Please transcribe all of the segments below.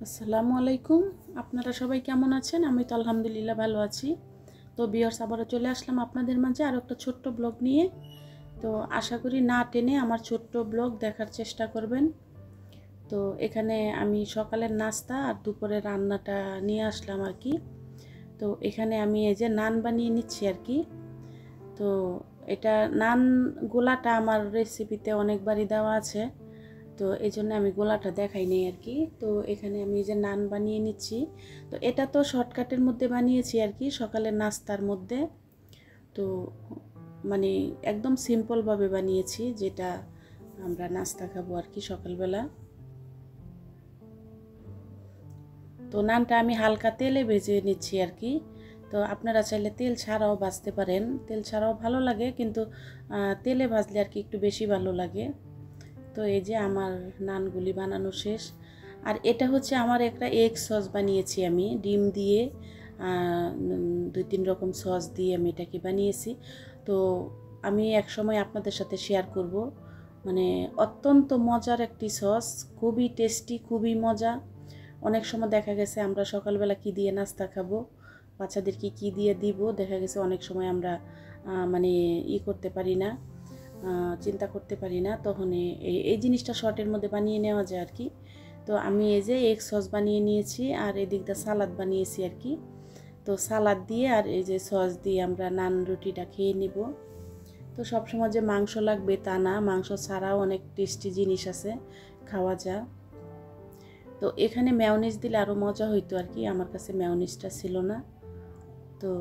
আসসালামু আলাইকুম। আপনারা সবাই কেমন আছেন? আমি তো আলহামদুলিল্লাহ ভালো আছি। তো ভিউয়ার্স, আবারও চলে আসলাম আপনাদের মাঝে আরও একটা ছোট্ট ব্লগ নিয়ে। তো আশা করি না টেনে আমার ছোট্ট ব্লগ দেখার চেষ্টা করবেন। তো এখানে আমি সকালের নাস্তা আর দুপুরের রান্নাটা নিয়ে আসলাম আর কি। তো এখানে আমি এই যে নান বানিয়ে নিচ্ছি আর কি। তো এটা নান গোলাটা আমার রেসিপিতে অনেকবারই দেওয়া আছে, তো এই জন্য আমি গোলাটা দেখাই নেই আর কি। তো এখানে আমি যে নান বানিয়ে নিচ্ছি, তো এটা তো শর্টকাটের মধ্যে বানিয়েছি আর কি, সকালের নাস্তার মধ্যে। তো মানে একদম সিম্পলভাবে বানিয়েছি, যেটা আমরা নাস্তা খাবো আর কি সকালবেলা। তো নানটা আমি হালকা তেলে ভেজে নিচ্ছি আর কি। তো আপনারা চাইলে তেল ছাড়াও ভাজতে পারেন, তেল ছাড়াও ভালো লাগে, কিন্তু তেলে ভাজলে আর কি একটু বেশি ভালো লাগে। তো এই যে আমার নানগুলি বানানো শেষ। আর এটা হচ্ছে আমার একটা এগ সস বানিয়েছি আমি, ডিম দিয়ে 2-3 রকম সস দিয়ে আমি এটাকে বানিয়েছি। তো আমি এক সময় আপনাদের সাথে শেয়ার করব। মানে অত্যন্ত মজার একটি সস, খুবই টেস্টি, খুবই মজা। অনেক সময় দেখা গেছে আমরা সকালবেলা কি দিয়ে নাস্তা খাবো, বাচ্চাদেরকে কি দিয়ে দিব, দেখা গেছে অনেক সময় আমরা মানে করতে পারি না, চিন্তা করতে পারি না, তখন এই জিনিসটা শর্টের মধ্যে বানিয়ে নেওয়া যায় আর কি। তো আমি এই যে এগ সস বানিয়ে নিয়েছি, আর এদিক দিয়ে সালাদ বানিয়েছি আর কি। তো সালাদ দিয়ে আর এই যে সস দিয়ে আমরা নান রুটিটা খেয়ে নিব। তো সবসময় যে মাংস লাগবে তা না, মাংস ছাড়াও অনেক টেস্টি জিনিস আছে, খাওয়া যায়। তো এখানে মেয়োনিজ দিলে আরও মজা হইতো আর কি, আমার কাছে মেয়োনিজটা ছিল না। তো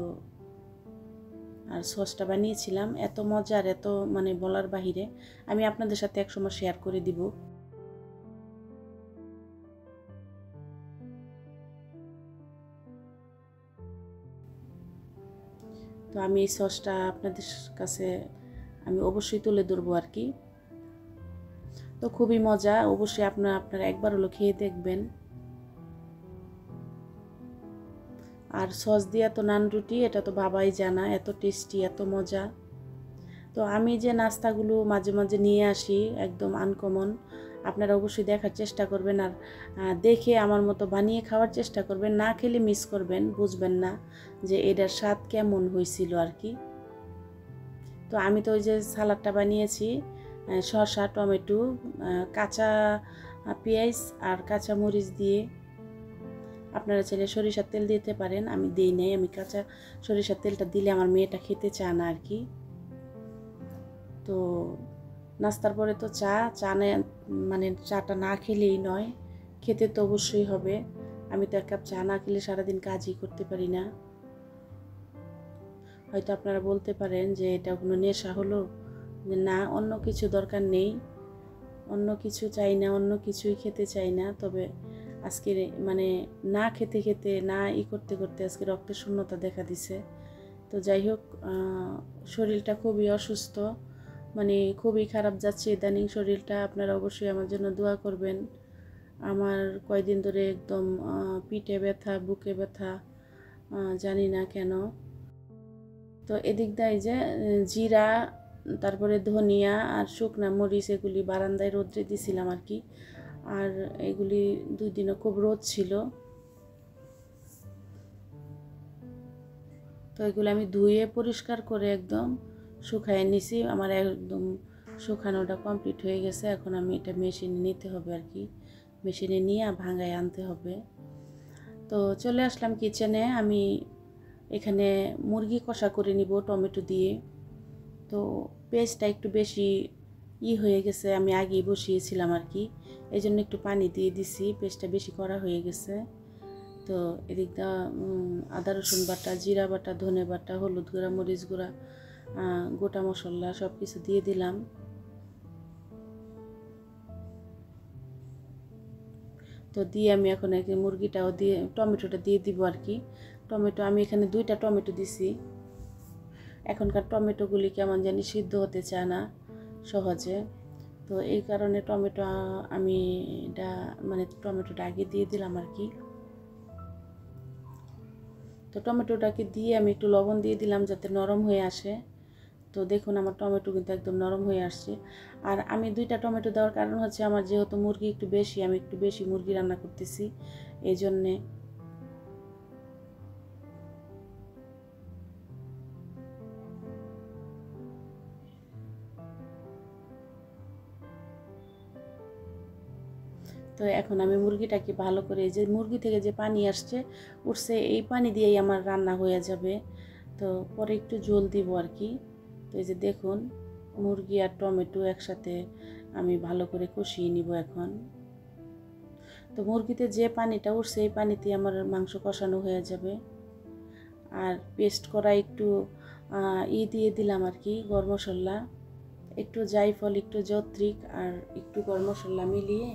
আর সসটা বানিয়েছিলাম, এত মজার, এত মানে বলার বাহিরে। আমি আপনাদের সাথে একসময় শেয়ার করে দিব। তো আমি এই সসটা আপনাদের কাছে আমি অবশ্যই তুলে ধরবো আর কি। তো খুবই মজা, অবশ্যই আপনারা একবার হলো খেয়ে দেখবেন। আর সস দিয়া তো নান রুটি, এটা তো বাবাই জানা, এত টেস্টি, এত মজা। তো আমি যে নাস্তাগুলো মাঝে মাঝে নিয়ে আসি একদম আনকমন, আপনারা অবশ্যই দেখার চেষ্টা করবেন। আর দেখে আমার মতো বানিয়ে খাওয়ার চেষ্টা করবেন, না খেলে মিস করবেন, বুঝবেন না যে এটার স্বাদ কেমন হয়েছিল আর কি। তো আমি তো ওই যে সালাডটা বানিয়েছি শসা, টমেটো, কাঁচা পেঁয়াজ আর কাঁচা মরিচ দিয়ে। আপনারা চাইলে সরিষার তেল দিতে পারেন, আমি দিই নাই, আমি কাঁচা সরিষার তেলটা দিলে আমার মেয়েটা খেতে চায় না আর কি। তো নাস্তার পরে তো চা মানে চাটা না খেলেই নয়, খেতে তো অবশ্যই হবে। আমি তো এক কাপ চা না খেলে সারাদিন কাজই করতে পারি না। হয়তো আপনারা বলতে পারেন যে এটা কোনো নেশা হলো, যে না, অন্য কিছু দরকার নেই, অন্য কিছু চাই না, অন্য কিছুই খেতে চাই না। তবে আজকে মানে না খেতে খেতে, না করতে করতে আজকে রক্তের শূন্যতা দেখা দিছে। তো যাই হোক, শরীরটা খুবই অসুস্থ, মানে খুবই খারাপ যাচ্ছে ইদানিং শরীরটা। আপনারা অবশ্যই আমার জন্য দোয়া করবেন। আমার কয়দিন ধরে একদম পিঠে ব্যথা, বুকে ব্যথা, জানি না কেন। তো এদিক দিয়ে যে জিরা, তারপরে ধনিয়া আর শুকনা মরিচ, এগুলি বারান্দায় রোদ্রে দিছিলাম আর কি। আর এগুলি 2 দিনও খুব রোদ ছিল। তো এগুলো আমি ধুয়ে পরিষ্কার করে একদম শুকায় নিছি, আমার একদম শুকানোটা কমপ্লিট হয়ে গেছে। এখন আমি এটা মেশিনে নিতে হবে আর কি, মেশিনে নিয়ে ভাঙায় আনতে হবে। তো চলে আসলাম কিচেনে। আমি এখানে মুরগি কষা করে নিব টমেটো দিয়ে। তো পেস্টটা একটু বেশি হয়ে গেছে, আমি আগেই বসিয়েছিলাম আর কি, এই জন্য একটু পানি দিয়ে দিছি, পেস্টটা বেশি করা হয়ে গেছে। তো এদিকটা আদা রসুন বাটা, জিরা বাটা, ধনে বাটা, হলুদ গুঁড়া, মরিচ গুঁড়া, গোটা মশলা সব কিছু দিয়ে দিলাম। তো দিয়ে আমি এখন মুরগিটাও দিয়ে টমেটোটা দিয়ে দিব আর কি। টমেটো আমি এখানে 2টা টমেটো দিছি। এখনকার টমেটোগুলি কেমন জানি সিদ্ধ হতে চায় না সহজে, তো এই কারণে টমেটো আমি এটা মানে টমেটোটা আগে দিয়ে দিলাম আর কি। তো টমেটোটাকে দিয়ে আমি একটু লবণ দিয়ে দিলাম যাতে নরম হয়ে আসে। তো দেখুন আমার টমেটো কিন্তু একদম নরম হয়ে আসছে। আর আমি 2টা টমেটো দেওয়ার কারণ হচ্ছে আমার যেহেতু মুরগি একটু বেশি, আমি একটু বেশি মুরগি রান্না করতেছি, এই জন্যে। তো এখন আমি মুরগিটাকে ভালো করে, এই যে মুরগি থেকে যে পানি আসছে উঠছে, এই পানি দিয়েই আমার রান্না হয়ে যাবে। তো পরে একটু ঝোল দিব আর কি। তো এই যে দেখুন মুরগি আর টমেটো একসাথে আমি ভালো করে কষিয়ে নিব এখন। তো মুরগিতে যে পানিটা উঠছে এই পানিতে আমার মাংস কষানো হয়ে যাবে। আর পেস্ট করা একটু দিয়ে দিলাম আর কি, গরম মশলা, একটু জায়ফল, একটু জত্রিক আর একটু গরম মশলা মিলিয়ে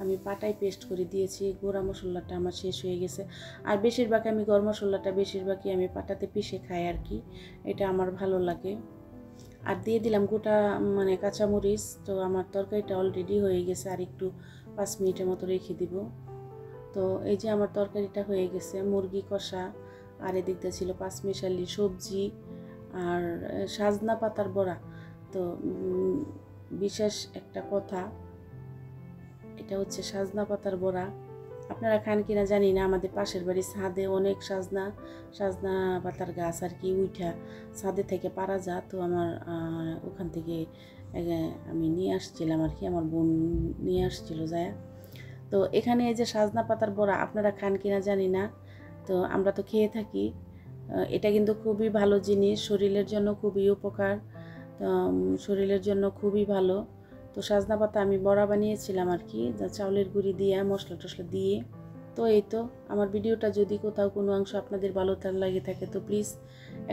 আমি পাটায় পেস্ট করে দিয়েছি। গুঁড়া মশলাটা আমার শেষ হয়ে গেছে। আর বেশিরভাগ আমি গরম মশলাটা বেশিরভাগই আমি পাটাতে পিষে খাই আর কি, এটা আমার ভালো লাগে। আর দিয়ে দিলাম গোটা মানে কাঁচামরিচ। তো আমার তরকারিটা অলরেডি হয়ে গেছে, আর একটু 5 মিনিটের মতো রেখে দিব। তো এই যে আমার তরকারিটা হয়ে গেছে, মুরগি কষা, আর এদিক দিয়ে ছিল 5 মিশালি সবজি আর সাজনা পাতার বড়া। তো বিশেষ একটা কথা, এটা হচ্ছে সাজনা পাতার বড়া। আপনারা খান কিনা জানি না, আমাদের পাশের বাড়ির ছাদে অনেক সাজনা পাতার গাছ আর কি, উইঠা ছাদে থেকে পারা যা। তো আমার ওখান থেকে আমি নিয়ে আসছিলাম আর কি, আমার বোন নিয়ে আসছিল যায়। তো এখানে এই যে সাজনা পাতার বড়া, আপনারা খান কিনা জানি না, তো আমরা তো খেয়ে থাকি। এটা কিন্তু খুবই ভালো জিনিস, শরীরের জন্য খুবই উপকার, তো শরীরের জন্য খুবই ভালো। তো সাজনা পাতা আমি বড়া বানিয়েছিলাম আর কি, চাউলের গুঁড়ি দিয়ে মশলা টশলা দিয়ে। তো এই তো আমার ভিডিওটা যদি কোথাও কোনো অংশ আপনাদের ভালো লাগে থাকে তো প্লিজ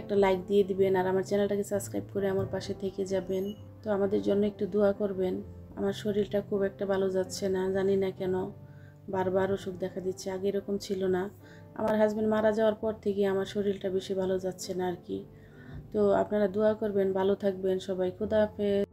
একটা লাইক দিয়ে দিবেন, আর আমার চ্যানেলটাকে সাবস্ক্রাইব করে আমার পাশে থেকে যাবেন। তো আমাদের জন্য একটু দোয়া করবেন। আমার শরীরটা খুব একটা ভালো যাচ্ছে না, জানি না কেন বারবার অসুখ দেখা দিচ্ছে, আগে এরকম ছিল না। আমার হাজব্যান্ড মারা যাওয়ার পর থেকে আমার শরীরটা বেশি ভালো যাচ্ছে না আর কি। তো আপনারা দোয়া করবেন, ভালো থাকবেন সবাই। খোদা হাফেজ।